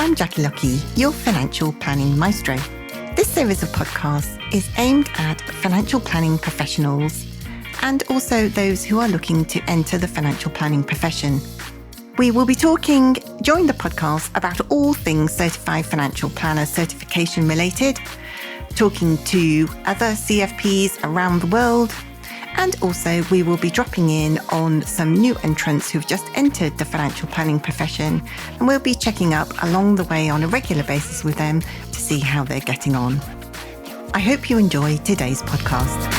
I'm Jackie Lucky, your financial planning maestro. This series of podcasts is aimed at financial planning professionals and also those who are looking to enter the financial planning profession. We will be talking during the podcast about all things certified financial planner certification related, talking to other CFPs around the world, and also we will be dropping in on some new entrants who've just entered the financial planning profession, and we'll be checking up along the way on a regular basis with them to see how they're getting on. I hope you enjoy today's podcast.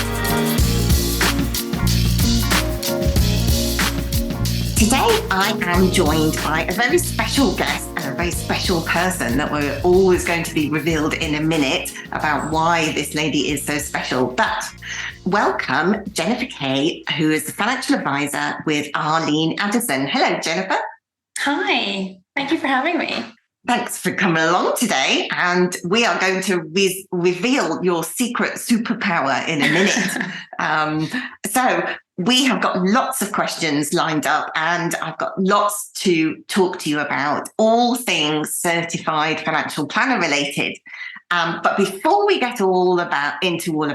Today I am joined by a very special guest and a very special person that we're always going to be revealed in a minute about why this lady is so special. But welcome Jennifer Kay, who is the financial advisor with Arlene Addison. Hello, Jennifer. Hi, thank you for having me. Thanks for coming along today. And we are going to reveal your secret superpower in a minute. So we have got lots of questions lined up, and I've got lots to talk to you about, all things certified financial planner related. But before we get into all of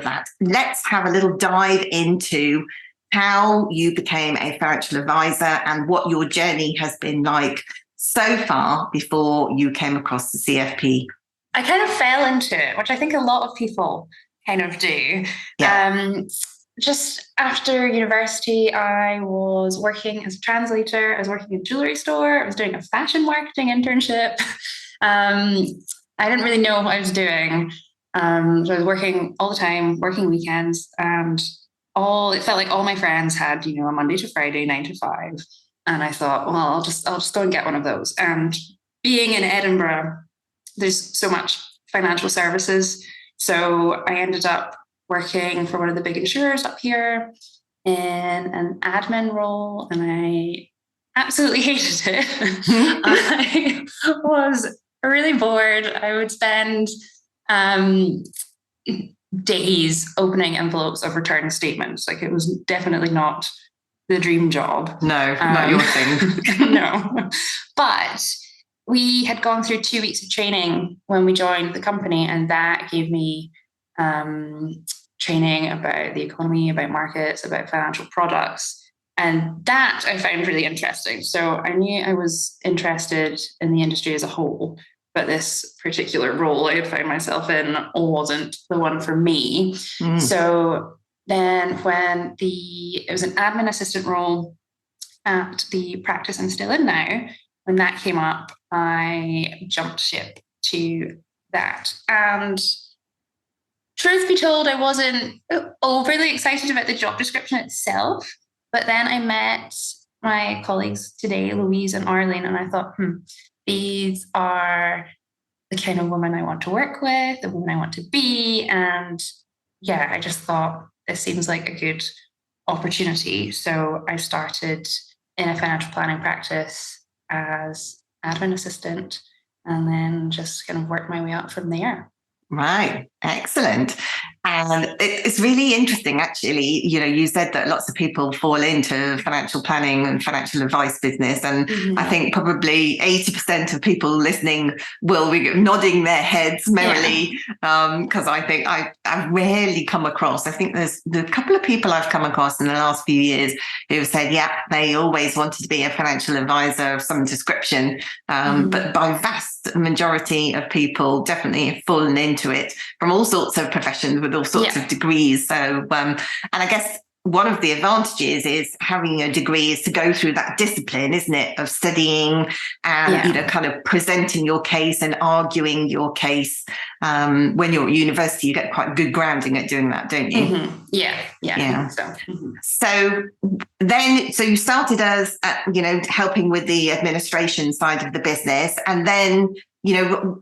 that, let's have a little dive into how you became a financial advisor and what your journey has been like so far before you came across the CFP. I kind of fell into it, which I think a lot of people kind of do. Yeah. Just after university, I was working as a translator. I was working in a jewelry store. I was doing a fashion marketing internship. I didn't really know what I was doing. So I was working all the time, working weekends, and it felt like all my friends had, a Monday to Friday, 9 to 5. And I thought, well, I'll just go and get one of those. And being in Edinburgh, there's so much financial services. So I ended up working for one of the big insurers up here in an admin role, and I absolutely hated it. I was really bored. I would spend days opening envelopes of return statements. Like, it was definitely not the dream job. No, not your thing. No. But we had gone through 2 weeks of training when we joined the company, and that gave me training about the economy, about markets, about financial products. And that I found really interesting. So I knew I was interested in the industry as a whole, but this particular role I had found myself in wasn't the one for me. So then when it was an admin assistant role at the practice I'm still in now, when that came up, I jumped ship to that. And truth be told, I wasn't overly excited about the job description itself. But then I met my colleagues today, Louise and Arlene, and I thought, these are the kind of women I want to work with, the women I want to be. And yeah, I just thought this seems like a good opportunity. So I started in a financial planning practice as admin assistant, and then just kind of worked my way up from there. Right. Excellent. And it's really interesting, actually. You said that lots of people fall into financial planning and financial advice business. And I think probably 80% of people listening will be nodding their heads merrily, because I think I've rarely come across, I think there's a couple of people I've come across in the last few years who have said, they always wanted to be a financial advisor of some description. But by vast majority of people definitely have fallen into it from all sorts of professions with all sorts of degrees. So, and I guess one of the advantages is having a degree is to go through that discipline, isn't it, of studying and, kind of presenting your case and arguing your case. When you're at university, you get quite good grounding at doing that, don't you? Yeah. I think so. So then, you started as, helping with the administration side of the business, and then,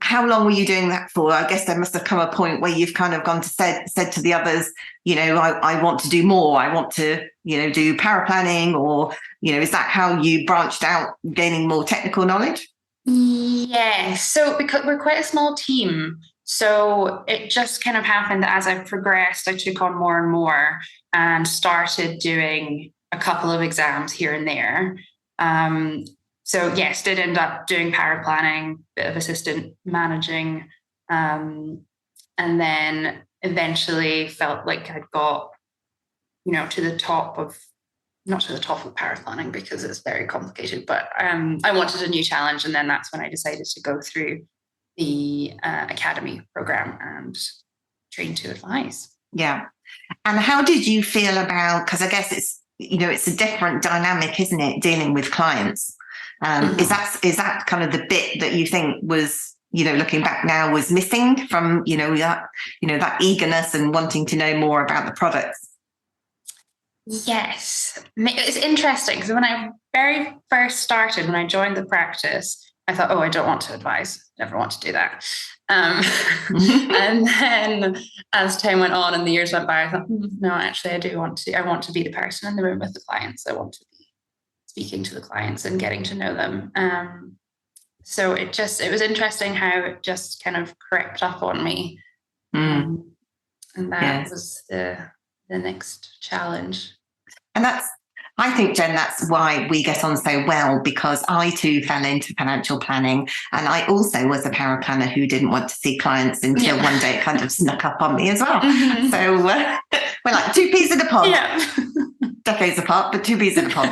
how long were you doing that for? I guess there must have come a point where you've kind of gone to said to the others, I want to do more. I want to, do power planning, or, is that how you branched out, gaining more technical knowledge? Yeah. So because we're quite a small team, so it just kind of happened that as I progressed, I took on more and more and started doing a couple of exams here and there. So yes, did end up doing power planning, bit of assistant managing, and then eventually felt like I'd got, to the top of, not to the top of power planning because it's very complicated, but I wanted a new challenge. And then that's when I decided to go through the academy program and train to advise. Yeah. And how did you feel about, because I guess it's a different dynamic, isn't it, dealing with clients? Is that kind of the bit that you think was, looking back now, was missing from, that eagerness and wanting to know more about the products? Yes. It's interesting because when I very first started, when I joined the practice, I thought, I don't want to advise. Never want to do that. And then as time went on and the years went by, I thought, no, actually, I want to be the person in the room with the clients. I want to be speaking to the clients and getting to know them. So it was interesting how it just kind of crept up on me. And that was the next challenge. And I think, Jen, that's why we get on so well, because I too fell into financial planning. And I also was a power planner who didn't want to see clients until one day it kind of snuck up on me as well. Mm-hmm. So we're like two peas in a pod. Yeah. Decades apart, but two peas in a pod.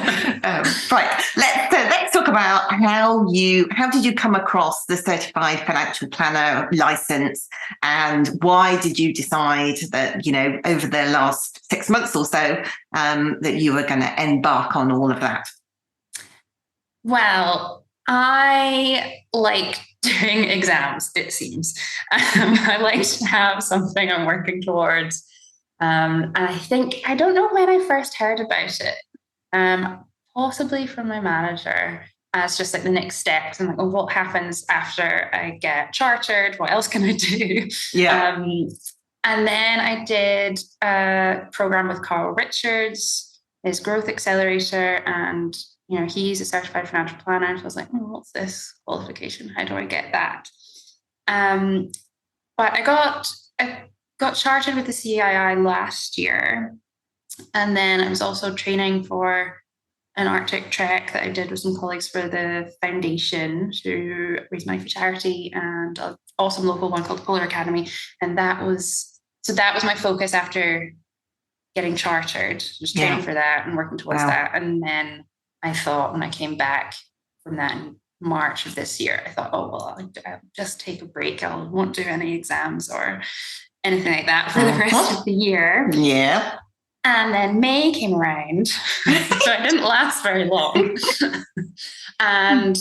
Right. Let's talk about how did you come across the certified financial planner license, and why did you decide that, over the last 6 months or so, that you were going to embark on all of that? Well, I like doing exams, it seems. I like to have something I'm working towards. And I don't know when I first heard about it, possibly from my manager as just like the next steps. I'm like, what happens after I get chartered? What else can I do? Yeah. And then I did a program with Carl Richards, his growth accelerator. And, he's a certified financial planner. So I was like, what's this qualification? How do I get that? But I got chartered with the CII last year. And then I was also training for an Arctic trek that I did with some colleagues for the foundation to raise money for charity, and an awesome local one called Polar Academy. And that was my focus after getting chartered, just training for that and working towards that. And then I thought, when I came back from that in March of this year, I thought, I'll just take a break. I won't do any exams or anything like that for the rest of the year. Yeah. And then May came around, so it didn't last very long. And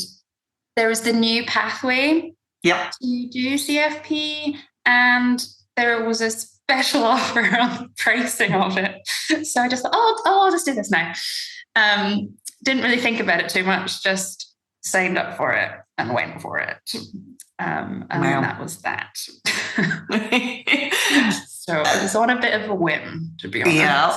there was the new pathway to do CFP, and there was a special offer on the pricing of it. So I just thought, I'll just do this now. Didn't really think about it too much, just signed up for it and went for it. And then that was that. So it was on a bit of a whim, to be honest. Yeah.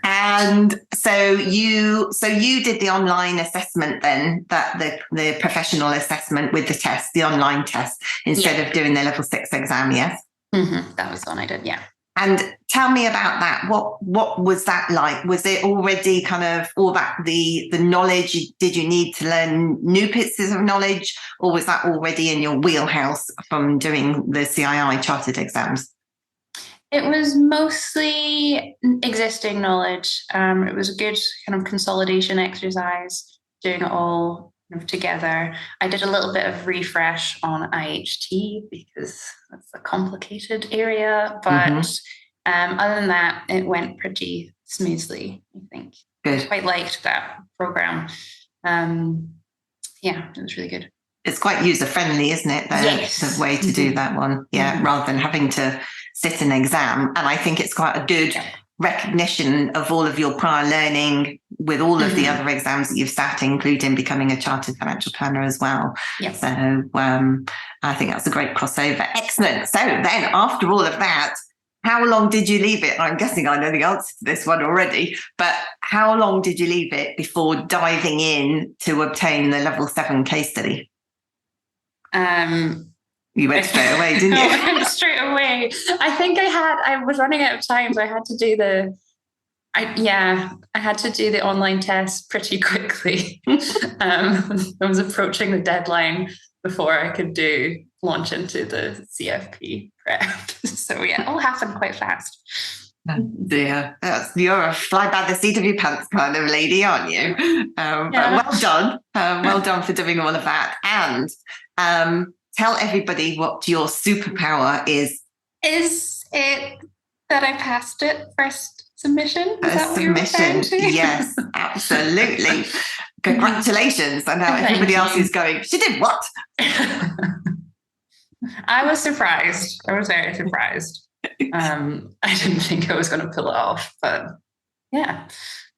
And so you did the online assessment then, that the professional assessment with the test, the online test, instead of doing the level 6 exam, yes? Mm-hmm. That was the one I did, yeah. And tell me about that. What was that like? Was it already kind of all that, the knowledge? Did you need to learn new pieces of knowledge, or was that already in your wheelhouse from doing the CII chartered exams? It was mostly existing knowledge. It was a good kind of consolidation exercise, doing it all together. I did a little bit of refresh on IHT because that's a complicated area, but other than that, it went pretty smoothly, I think. Good. I quite liked that program. It was really good. It's quite user-friendly, isn't it? The way to do that one. Yeah, rather than having to sit an exam. And I think it's quite a good recognition of all of your prior learning with all of the other exams that you've sat, including becoming a chartered financial planner as well. Yes. So I think that's a great crossover. Excellent. So then after all of that, how long did you leave it? I'm guessing I know the answer to this one already, but how long did you leave it before diving in to obtain the level 7 case study? You went straight away, didn't you? I went straight away. I think I was running out of time, so I had to do I had to do the online test pretty quickly. I was approaching the deadline before I could launch into the CFP prep. So yeah, it all happened quite fast. Oh dear, you're a fly by the seat of your pants kind of lady, aren't you? But well done. Well done for doing all of that. And tell everybody what your superpower is. Is it that I passed it first submission? Is that what you're referring to? Yes, absolutely. Congratulations. And now everybody else is going, she did what? I was surprised. I was very surprised. I didn't think I was going to pull it off, but yeah,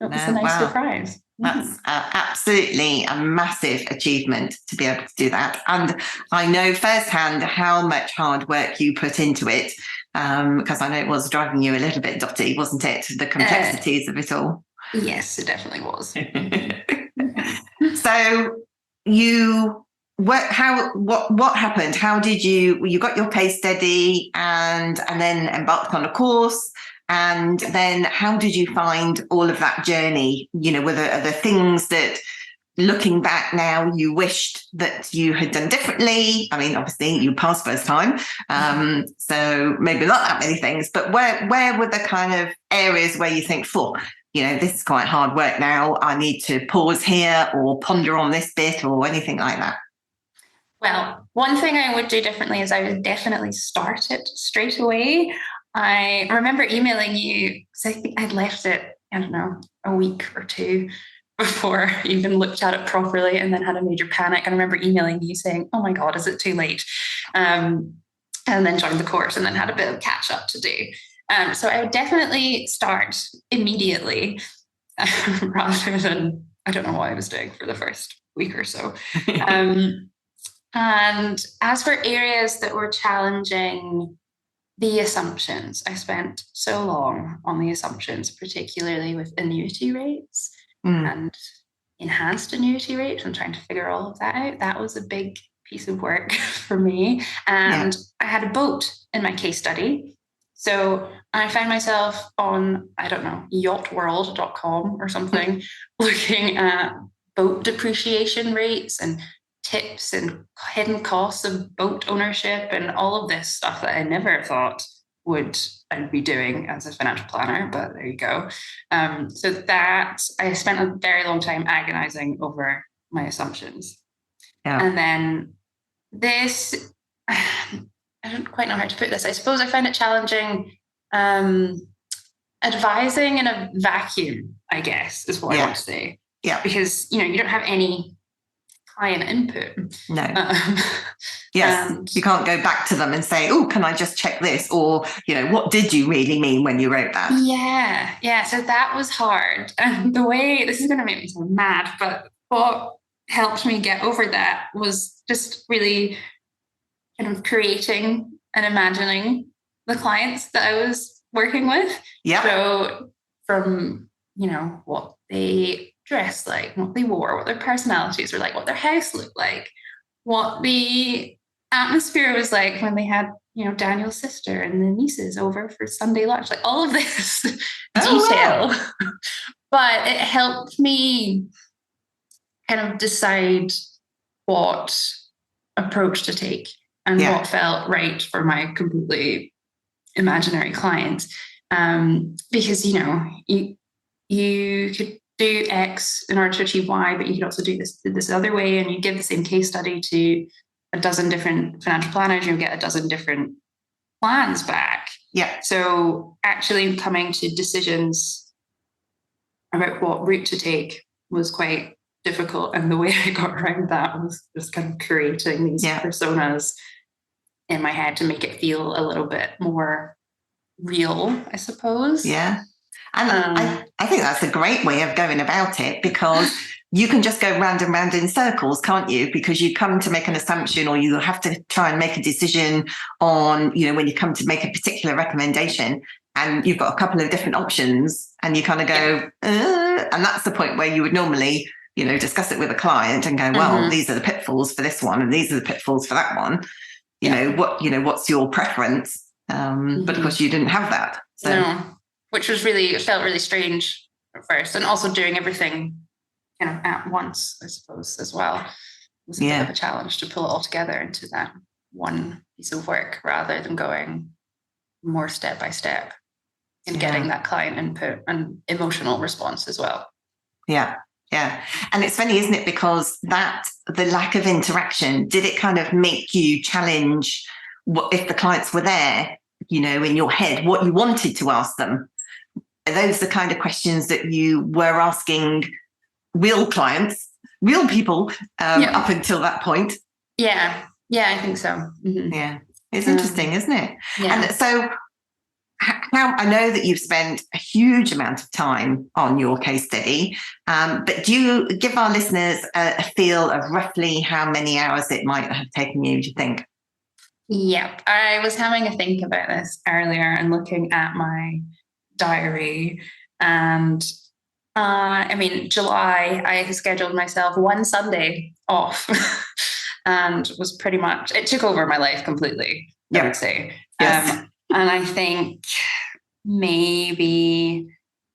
it was a nice surprise. That's absolutely a massive achievement to be able to do that. And I know firsthand how much hard work you put into it, because I know it was driving you a little bit dotty, wasn't it? The complexities of it all. Yes, it definitely was. So what happened? How did you got your case study and then embarked on a course? And then how did you find all of that journey? Were there things that, looking back now, you wished that you had done differently? I mean, obviously you passed first time, so maybe not that many things, but where were the kind of areas where you think, this is quite hard work now, I need to pause here or ponder on this bit or anything like that? Well, one thing I would do differently is I would definitely start it straight away. I remember emailing you because I think I'd left it, I don't know, a week or two before I even looked at it properly, and then had a major panic. And I remember emailing you saying, oh my God, is it too late? And then joined the course and then had a bit of catch up to do. So I would definitely start immediately rather than, I don't know what I was doing for the first week or so. And as for areas that were challenging, the assumptions, I spent so long on the assumptions, particularly with annuity rates and enhanced annuity rates, and trying to figure all of that out. That was a big piece of work for me. And I had a boat in my case study. So I found myself on, I don't know, yachtworld.com or something, looking at boat depreciation rates and tips and hidden costs of boat ownership and all of this stuff that I never thought I'd be doing as a financial planner, but there you go. So that I spent a very long time agonizing over my assumptions. Yeah. And then this, I don't quite know how to put this. I suppose I find it challenging advising in a vacuum, I guess, is what I want to say. Yeah. Because, you don't have any client input. No. Yes. You can't go back to them and say, oh, can I just check this? Or, what did you really mean when you wrote that? Yeah. So that was hard. And this is going to make me sound mad, but what helped me get over that was just really kind of creating and imagining the clients that I was working with. Yeah. So from, what they dressed like, what they wore, what their personalities were like, what their house looked like, what the atmosphere was like when they had, Daniel's sister and the nieces over for Sunday lunch, like all of this detail. Wow. But it helped me kind of decide what approach to take and what felt right for my completely imaginary clients. Because, you could do X in order to achieve Y, but you could also do this other way, and you give the same case study to a dozen different financial planners, you'll get a dozen different plans back. Yeah. So actually coming to decisions about what route to take was quite difficult. And the way I got around that was just kind of creating these personas in my head to make it feel a little bit more real, I suppose. Yeah. And I think that's a great way of going about it, because you can just go round and round in circles, can't you? Because you come to make an assumption, or you have to try and make a decision on, when you come to make a particular recommendation, and you've got a couple of different options, and you kind of go, and that's the point where you would normally, discuss it with a client and go, well, these are the pitfalls for this one, and these are the pitfalls for that one. What's your preference? But of course you didn't have that. So. No. which was it felt really strange at first. And also doing everything kind of at once, I suppose, as well. It was a bit of a challenge to pull it all together into that one piece of work rather than going more step by step and getting that client input and emotional response as well. Yeah. Yeah. And it's funny, isn't it? Because the lack of interaction, did it kind of make you challenge what if the clients were there, in your head, what you wanted to ask them? Are those the kind of questions that you were asking real clients, real people up until that point? Yeah. Yeah, I think so. Mm-hmm. Yeah. It's interesting, isn't it? Yeah. And so now I know that you've spent a huge amount of time on your case study, but do you give our listeners a feel of roughly how many hours it might have taken you, do you think? Yep. I was having a think about this earlier and looking at my diary. And July, I scheduled myself one Sunday off and was pretty much, it took over my life completely, I would say. Yes. And I think maybe,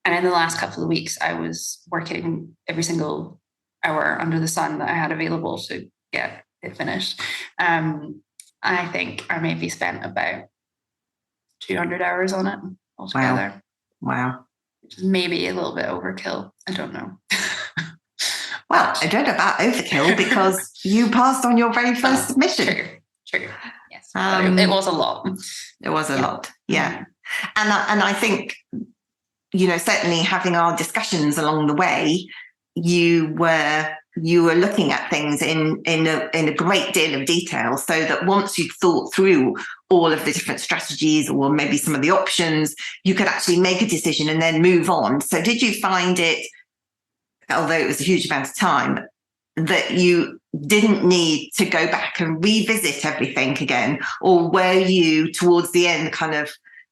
and in the last couple of weeks, I was working every single hour under the sun that I had available to get it finished. I think I maybe spent about 200 hours on it altogether. Wow. Which is maybe a little bit overkill. I don't know. Well, I don't know about overkill because you passed on your very first submission. True. Yes. It was a lot. It was a lot. Yeah. And I think, certainly having our discussions along the way, you were looking at things in a great deal of detail, so that once you'd thought through all of the different strategies or maybe some of the options, you could actually make a decision and then move on. So did you find it, although it was a huge amount of time, that you didn't need to go back and revisit everything again? Or were you towards the end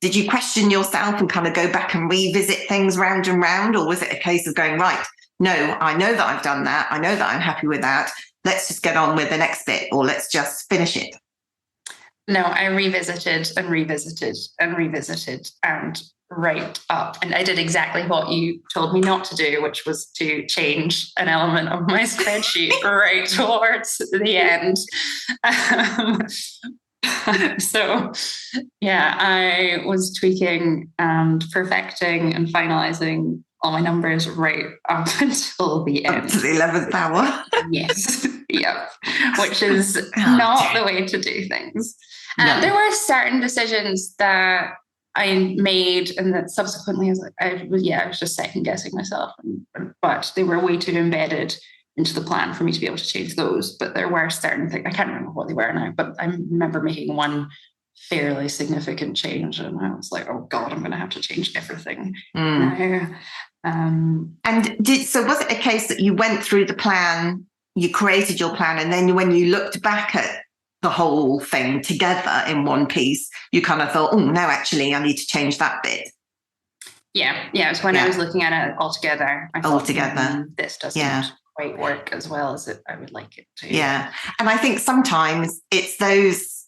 did you question yourself and kind of go back and revisit things round and round? Or was it a case of going, right, no, I know that I've done that. I know that I'm happy with that. Let's just get on with the next bit, or let's just finish it? No, I revisited and right up. And I did exactly what you told me not to do, which was to change an element of my spreadsheet right towards the end. So, I was tweaking and perfecting and finalizing all my numbers right up until the end. Up to the 11th hour. Yes. Yep. Which is not the way to do things. No. There were certain decisions that I made and that subsequently I was just second guessing myself, but they were way too embedded into the plan for me to be able to change those. But there were certain things, I can't remember what they were now, but I remember making one fairly significant change and I was like, oh God, I'm going to have to change everything now. So was it a case that you went through the plan, you created your plan, and then when you looked back at the whole thing together in one piece, you kind of thought, oh, no, actually, I need to change that bit? Yeah. It was when I was looking at it altogether. I thought, this doesn't quite work as well as I would like it to. Yeah. And I think sometimes it's those,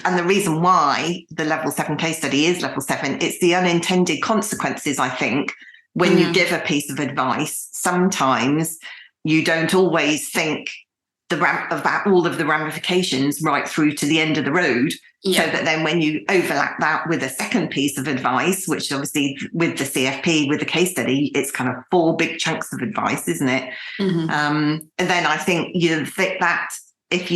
and the reason why the level 7 case study is level 7, it's the unintended consequences, I think, when you give a piece of advice. Sometimes you don't always think about all of the ramifications right through to the end of the road. So that then when you overlap that with a second piece of advice, which obviously with the CFP, with the case study, it's kind of 4 big chunks of advice, isn't it? And then I think you think that if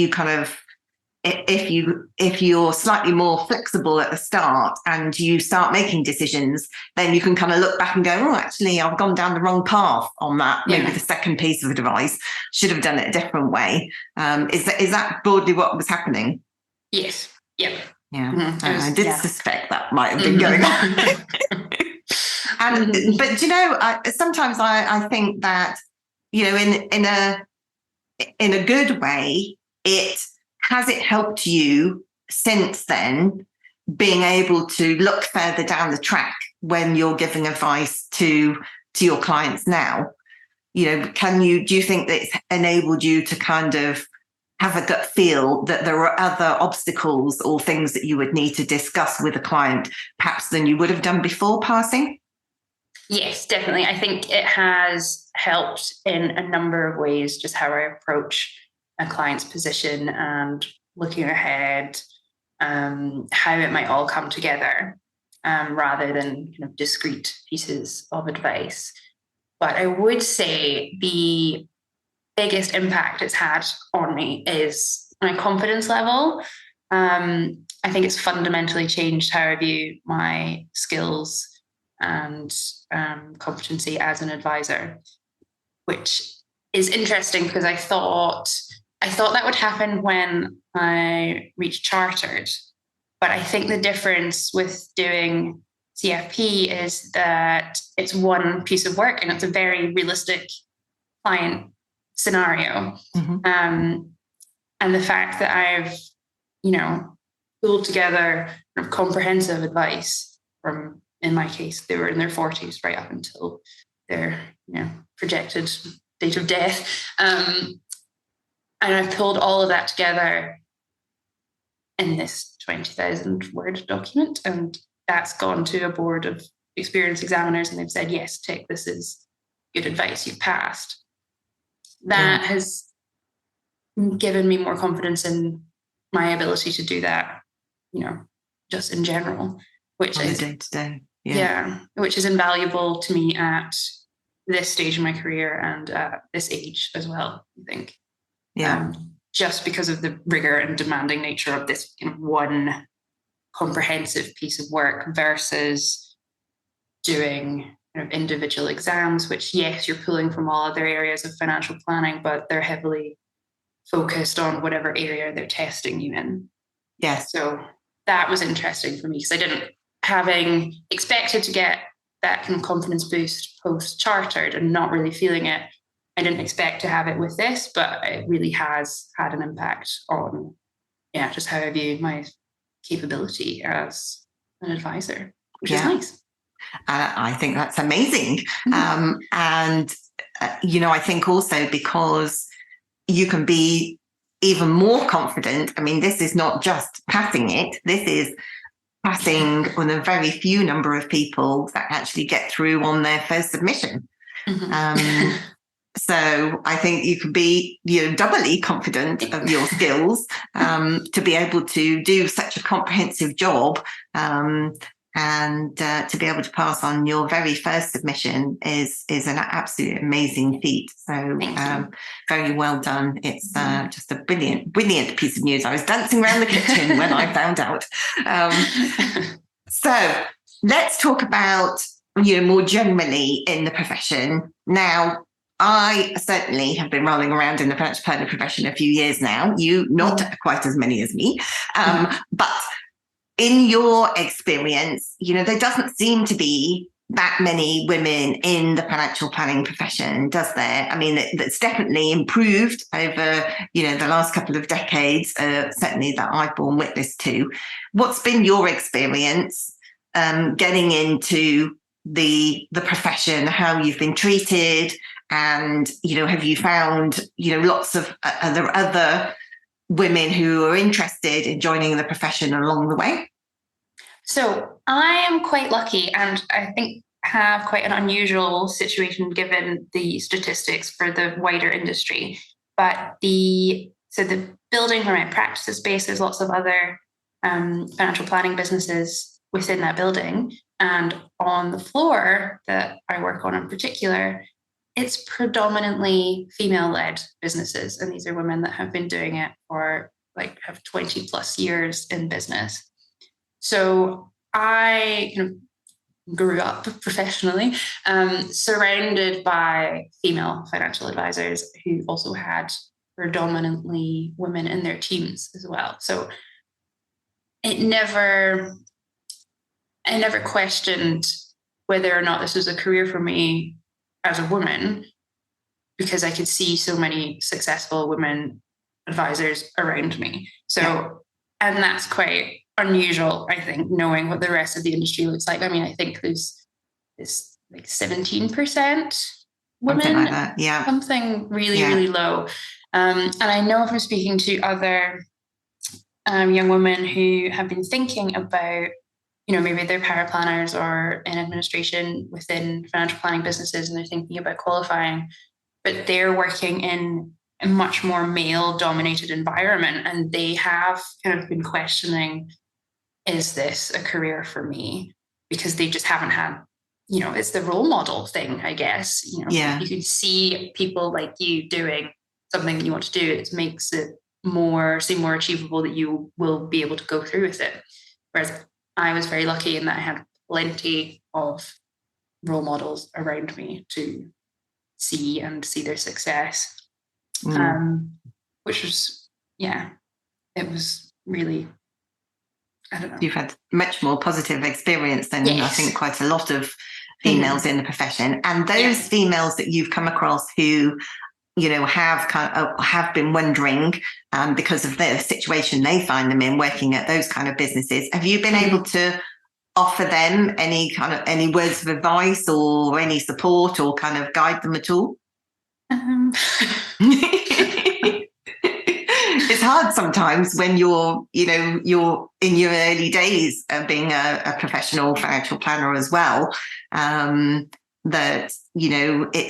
you're slightly more flexible at the start and you start making decisions, then you can kind of look back and go, oh, actually, I've gone down the wrong path on that. Maybe the second piece of advice should have done it a different way. Is that broadly what was happening? Yes. Yep. Yeah. I did suspect that might have been going on. But sometimes I think that, in a good way, has it helped you since then being able to look further down the track when you're giving advice to your clients now? Do you think that it's enabled you to kind of have a gut feel that there are other obstacles or things that you would need to discuss with a client, perhaps than you would have done before passing? Yes, definitely. I think it has helped in a number of ways, just how I approach a client's position and looking ahead, how it might all come together, rather than kind of discrete pieces of advice. But I would say the biggest impact it's had on me is my confidence level. I think it's fundamentally changed how I view my skills and competency as an advisor, which is interesting because I thought that would happen when I reached chartered. But I think the difference with doing CFP is that it's one piece of work and it's a very realistic client scenario. And the fact that I've, pulled together comprehensive advice from, in my case, they were in their 40s right up until their projected date of death. And I've pulled all of that together in this 20,000 word document. And that's gone to a board of experienced examiners and they've said, yes, tick, this is good advice, you've passed. That has given me more confidence in my ability to do that, just in general, which is day-to-day. Which is invaluable to me at this stage in my career and at this age as well, I think. Just because of the rigor and demanding nature of this one comprehensive piece of work versus doing individual exams, which, yes, you're pulling from all other areas of financial planning, but they're heavily focused on whatever area they're testing you in. Yes. So that was interesting for me because having expected to get that kind of confidence boost post-chartered and not really feeling it, I didn't expect to have it with this, but it really has had an impact on, just how I view my capability as an advisor, which is nice. I think that's amazing. And I think also because you can be even more confident. I mean, this is not just passing it. This is passing on a very few number of people that actually get through on their first submission. So I think you can be, doubly confident of your skills to be able to do such a comprehensive job. And to be able to pass on your very first submission is an absolutely amazing feat. So very well done. It's just a brilliant piece of news. I was dancing around the kitchen when I found out. So let's talk about more generally in the profession. Now, I certainly have been rolling around in the financial planning profession a few years now. You not quite as many as me, but in your experience, there doesn't seem to be that many women in the financial planning profession, does there? I mean, it's definitely improved over, the last couple of decades, certainly that I've borne witness to. What's been your experience getting into the profession, how you've been treated, and, have you found, lots of other women who are interested in joining the profession along the way? So I am quite lucky and I think have quite an unusual situation given the statistics for the wider industry. But the building where my practice is based, there's lots of other financial planning businesses within that building. And on the floor that I work on in particular, it's predominantly female-led businesses. And these are women that have been doing it for have 20 plus years in business. So I grew up professionally, surrounded by female financial advisors who also had predominantly women in their teams as well. So I never questioned whether or not this was a career for me as a woman, because I could see so many successful women advisors around me. So, and that's quite unusual, I think, knowing what the rest of the industry looks like. I mean, I think there's this 17% women, something like that. Yeah. Something really, really low. And I know from speaking to other young women who have been thinking about, maybe they're power planners or in administration within financial planning businesses, and they're thinking about qualifying, but they're working in a much more male-dominated environment, and they have kind of been questioning, is this a career for me? Because they just haven't had, it's the role model thing, I guess. You can see people like you doing something that you want to do. It makes it seem more achievable that you will be able to go through with it. Whereas I was very lucky in that I had plenty of role models around me to see their success. Which was, it was really, I don't know. You've had much more positive experience than I think quite a lot of females in the profession. And those females that you've come across who, have been wondering because of the situation they find them in working at those kind of businesses, have you been able to offer them any words of advice or any support or kind of guide them at all? It's hard sometimes when you're in your early days of being a professional financial planner as well. That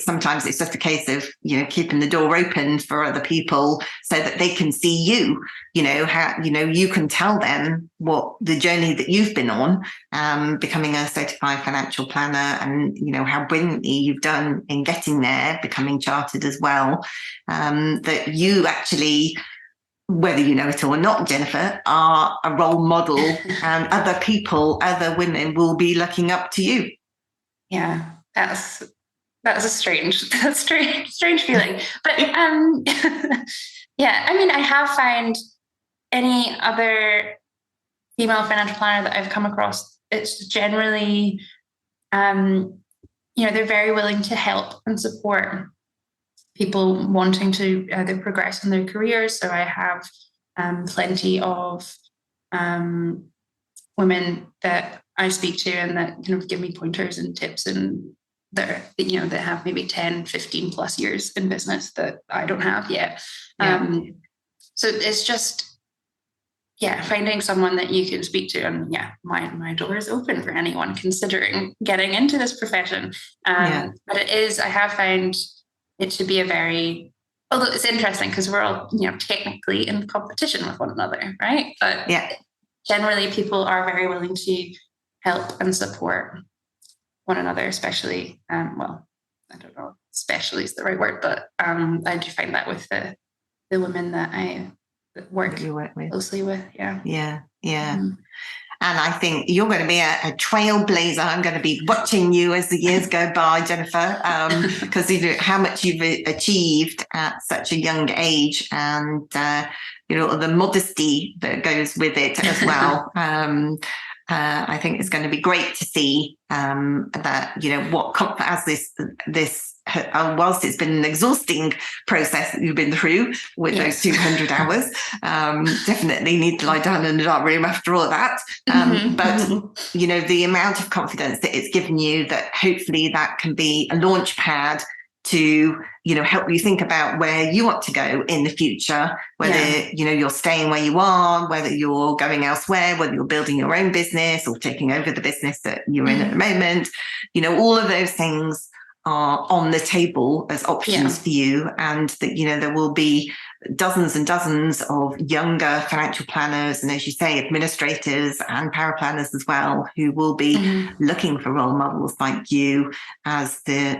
sometimes it's just a case of keeping the door open for other people so that they can see you. How you can tell them what the journey that you've been on, becoming a certified financial planner, and how brilliantly you've done in getting there, becoming chartered as well. That you actually, whether you know it or not, Jennifer, are a role model, and other women will be looking up to you. Yeah, that's a strange feeling. But I have found any other female financial planner that I've come across, it's generally, they're very willing to help and support people wanting to either progress in their careers. So I have plenty of women that I speak to and that kind of give me pointers and tips, and that have maybe 10, 15 plus years in business that I don't have yet. So it's just, finding someone that you can speak to. And my door is open for anyone considering getting into this profession. But I have found it to be although it's interesting because we're all, technically in competition with one another, right? But generally people are very willing to help and support one another, especially, I don't know, especially is the right word, but I do find that with the women that I work with. Closely with. And I think you're going to be a trailblazer. I'm going to be watching you as the years go by, Jennifer, because how much you've achieved at such a young age, and the modesty that goes with it as well. I think it's going to be great to see that as this whilst it's been an exhausting process that you've been through with those 200 hours, definitely need to lie down in a dark room after all that. But the amount of confidence that it's given you, that hopefully that can be a launch pad to help you think about where you want to go in the future, whether you're staying where you are, whether you're going elsewhere, whether you're building your own business or taking over the business that you're in at the moment. All of those things are on the table as options for you, and that there will be dozens and dozens of younger financial planners, and as you say, administrators and power planners as well, who will be looking for role models like you as they're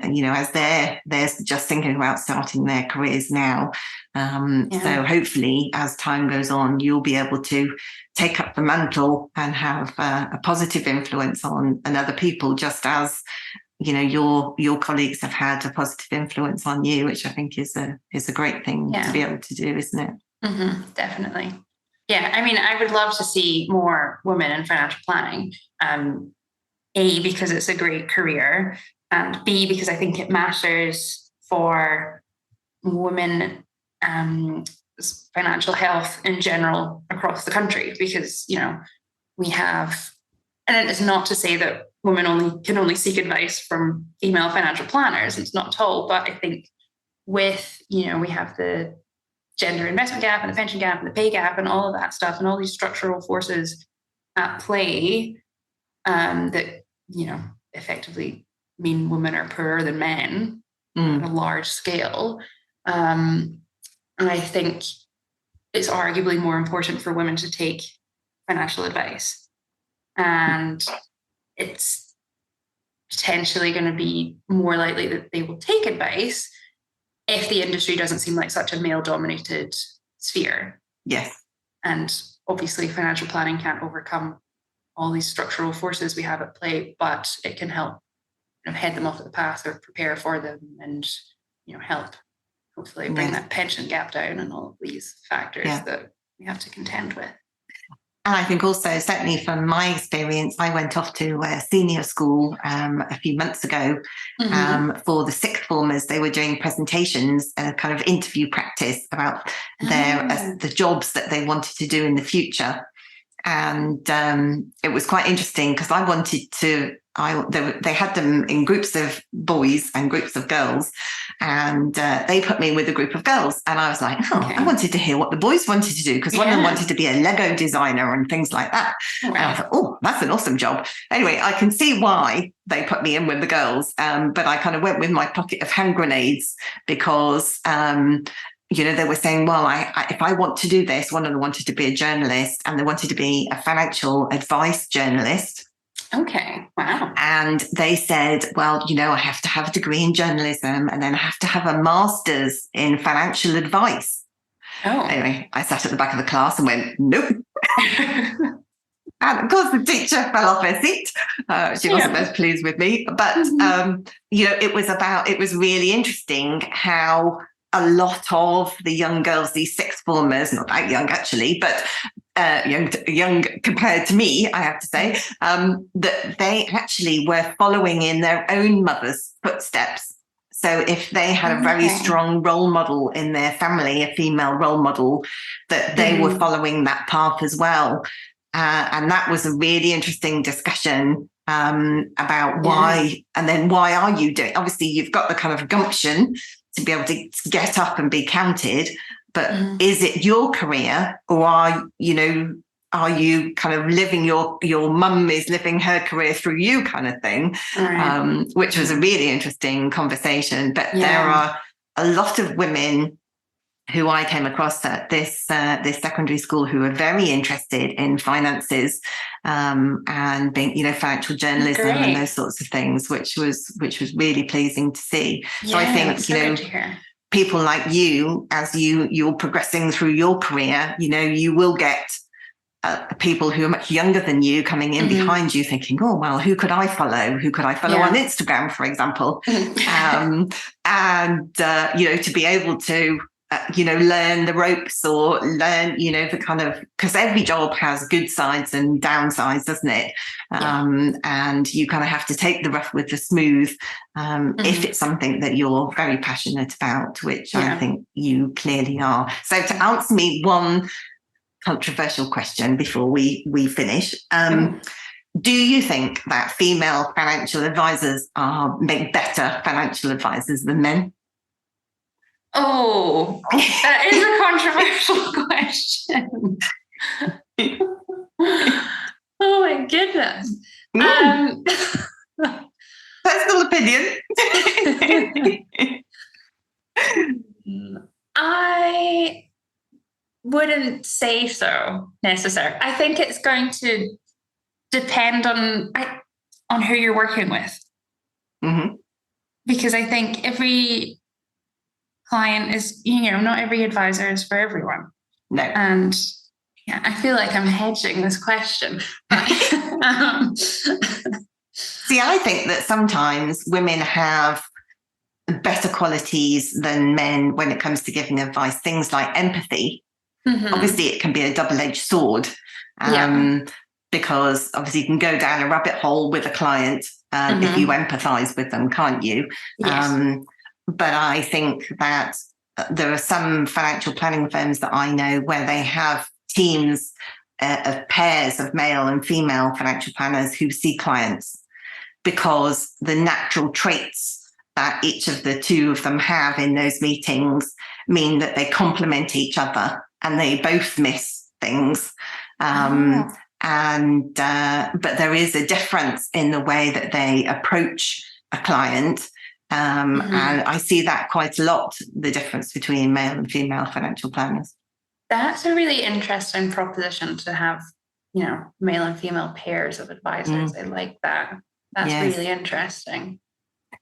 just thinking about starting their careers now. So hopefully as time goes on, you'll be able to take up the mantle and have a positive influence on other people, just as your colleagues have had a positive influence on you, which I think is a great thing to be able to do, isn't it? Definitely. Yeah, I would love to see more women in financial planning. A, because it's a great career, and B, because I think it matters for women financial health in general across the country, because we have, and it's not to say that women can only seek advice from female financial planners. It's not at all. But I think with, we have the gender investment gap and the pension gap and the pay gap and all of that stuff and all these structural forces at play that, effectively mean women are poorer than men on a large scale. And I think it's arguably more important for women to take financial advice. And it's potentially going to be more likely that they will take advice if the industry doesn't seem like such a male-dominated sphere. Yes. And obviously financial planning can't overcome all these structural forces we have at play, but it can help head them off at the path or prepare for them and, help hopefully bring that pension gap down and all of these factors that we have to contend with. And I think also, certainly from my experience, I went off to a senior school a few months ago for the sixth formers. They were doing presentations, kind of interview practice about the jobs that they wanted to do in the future. And it was quite interesting because I wanted to, they had them in groups of boys and groups of girls, and they put me with a group of girls. And I was like, I wanted to hear what the boys wanted to do, because one of them wanted to be a Lego designer and things like that. Wow. And I thought, that's an awesome job. Anyway, I can see why they put me in with the girls, but I kind of went with my pocket of hand grenades because they were saying, well, if I want to do this, one of them wanted to be a journalist and they wanted to be a financial advice journalist. Okay. Wow. And they said, well, I have to have a degree in journalism and then I have to have a master's in financial advice. Oh. Anyway, I sat at the back of the class and went, nope. And of course, the teacher fell off her seat. She wasn't most pleased with me. But, it was really interesting how a lot of the young girls, these sixth formers, not that young actually, but young compared to me, I have to say, that they actually were following in their own mother's footsteps. So if they had a very strong role model in their family, a female role model, that they were following that path as well. And that was a really interesting discussion about why, and then why are you doing? Obviously, you've got the kind of gumption to be able to get up and be counted, but is it your career, or are you kind of living your mum is living her career through you kind of thing, which was a really interesting conversation. But there are a lot of women who I came across at this secondary school who are very interested in finances and being, financial journalism and those sorts of things, which was really pleasing to see. So I think, people like you, as you're progressing through your career, you will get people who are much younger than you coming in behind you thinking, oh, well, who could I follow? Who could I follow on Instagram, for example? To be able to learn the ropes or learn, the kind of, because every job has good sides and downsides, doesn't it? And you kind of have to take the rough with the smooth if it's something that you're very passionate about, which I think you clearly are. So to answer me one controversial question before we finish, do you think that female financial advisors make better financial advisors than men? Oh, that is a controversial question. Oh my goodness. Personal opinion. I wouldn't say so necessarily. I think it's going to depend on who you're working with. Because I think every client is, not every advisor is for everyone. No. And I feel like I'm hedging this question. See, I think that sometimes women have better qualities than men when it comes to giving advice, things like empathy. Obviously, it can be a double-edged sword because obviously you can go down a rabbit hole with a client if you empathize with them, can't you? Yes. But I think that there are some financial planning firms that I know where they have teams of pairs of male and female financial planners who see clients, because the natural traits that each of the two of them have in those meetings mean that they complement each other and they both miss things. But there is a difference in the way that they approach a client. And I see that quite a lot, the difference between male and female financial planners. That's a really interesting proposition to have, male and female pairs of advisors. I like that. That's really interesting.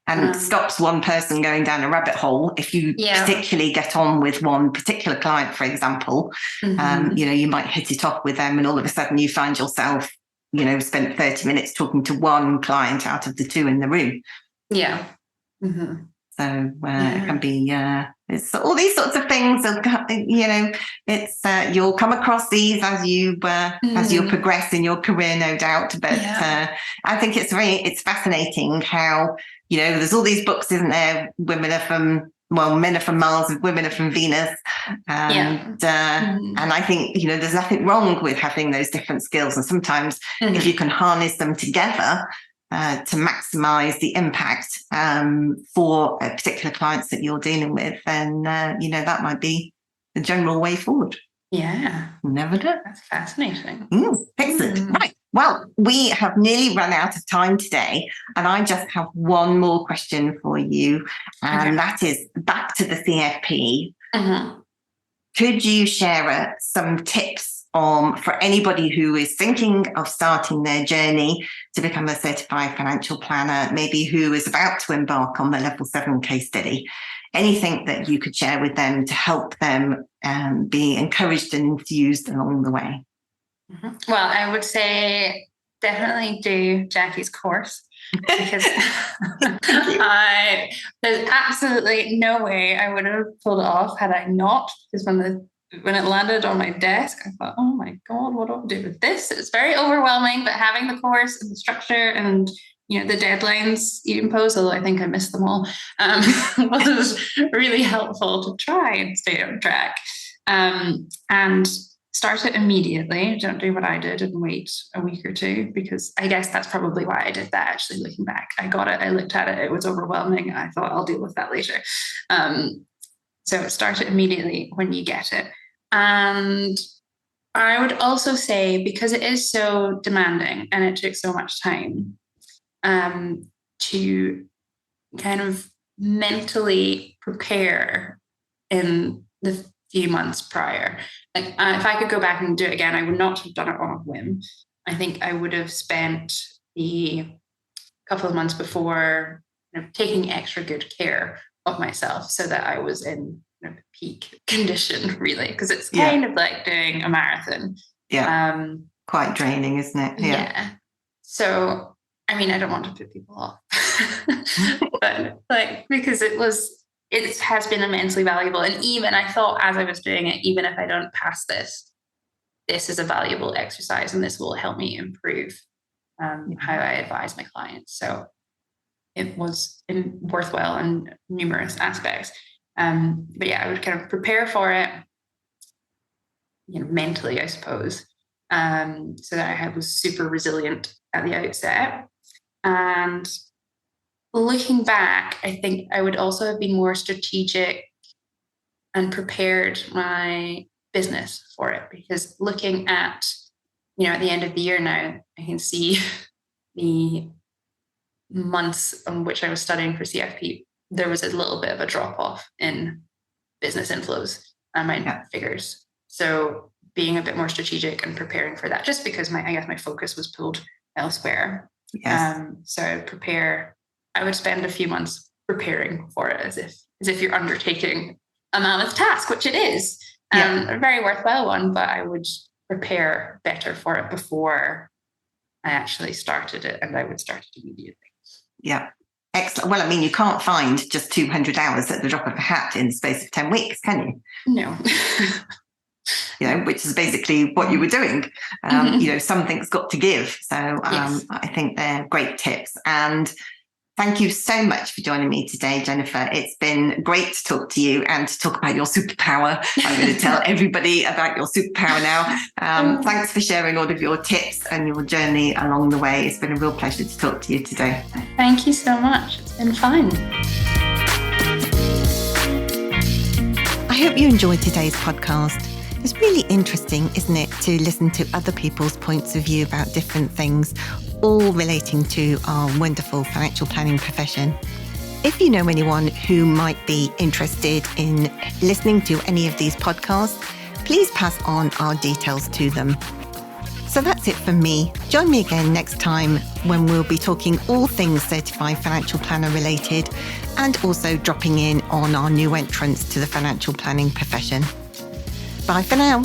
And stops one person going down a rabbit hole. If you particularly get on with one particular client, for example, you might hit it off with them and all of a sudden you find yourself, spent 30 minutes talking to one client out of the two in the room. Yeah. So it can be, it's all these sorts of things. It's you'll come across these as you progress in your career, no doubt. But I think it's fascinating how there's all these books, isn't there? Men are from Mars, women are from Venus, and I think there's nothing wrong with having those different skills. And sometimes if you can harness them together. To maximize the impact for particular clients that you're dealing with, then that might be the general way forward. Yeah, never know. That's fascinating. Excellent. Right. Well, we have nearly run out of time today, and I just have one more question for you, and that is back to the CFP. Could you share some tips for anybody who is thinking of starting their journey to become a certified financial planner, maybe who is about to embark on the level 7 case study? Anything that you could share with them to help them be encouraged and enthused along the way? Well, I would say definitely do Jackie's course, because there's absolutely no way I would have pulled it off had I not, because when it landed on my desk, I thought, oh my God, what do I do with this? It's very overwhelming, but having the course and the structure and, the deadlines you impose, although I think I missed them all, was really helpful to try and stay on track. And start it immediately. Don't do what I did and wait a week or two, because I guess that's probably why I did that, actually, looking back. I got it, I looked at it, it was overwhelming. I thought I'll deal with that later. So start it immediately when you get it. And I would also say, because it is so demanding and it took so much time, to kind of mentally prepare in the few months prior. Like if I could go back and do it again, I would not have done it on a whim. I think I would have spent the couple of months before taking extra good care of myself so that I was in peak condition, really, because it's kind of like doing a marathon. Quite draining, isn't it? So I mean, I don't want to put people off, but because it has been immensely valuable. And even I thought, as I was doing it, even if I don't pass this is a valuable exercise and this will help me improve how I advise my clients. So it was worthwhile in numerous aspects. But I would kind of prepare for it, mentally, I suppose, so that I was super resilient at the outset. And looking back, I think I would also have been more strategic and prepared my business for it, because looking at, at the end of the year now, I can see the months on which I was studying for CFP, there was a little bit of a drop off in business inflows and my figures. So being a bit more strategic and preparing for that, just because my focus was pulled elsewhere. So I would spend a few months preparing for it as if you're undertaking a mammoth task, which it is, a very worthwhile one, but I would prepare better for it before I actually started it, and I would start it immediately. Yeah. Excellent. Well, I mean, you can't find just 200 hours at the drop of a hat in the space of 10 weeks, can you? No. Which is basically what you were doing. Something's got to give. So I think they're great tips. And thank you so much for joining me today, Jennifer. It's been great to talk to you and to talk about your superpower. I'm going to tell everybody about your superpower now. Thanks for sharing all of your tips and your journey along the way. It's been a real pleasure to talk to you today. Thank you so much. It's been fun. hope you enjoyed today's podcast. It's really interesting, isn't it, to listen to other people's points of view about different things, all relating to our wonderful financial planning profession. If you know anyone who might be interested in listening to any of these podcasts, please pass on our details to them. So that's it from me. Join me again next time when we'll be talking all things certified financial planner related, and also dropping in on our new entrants to the financial planning profession. Bye for now.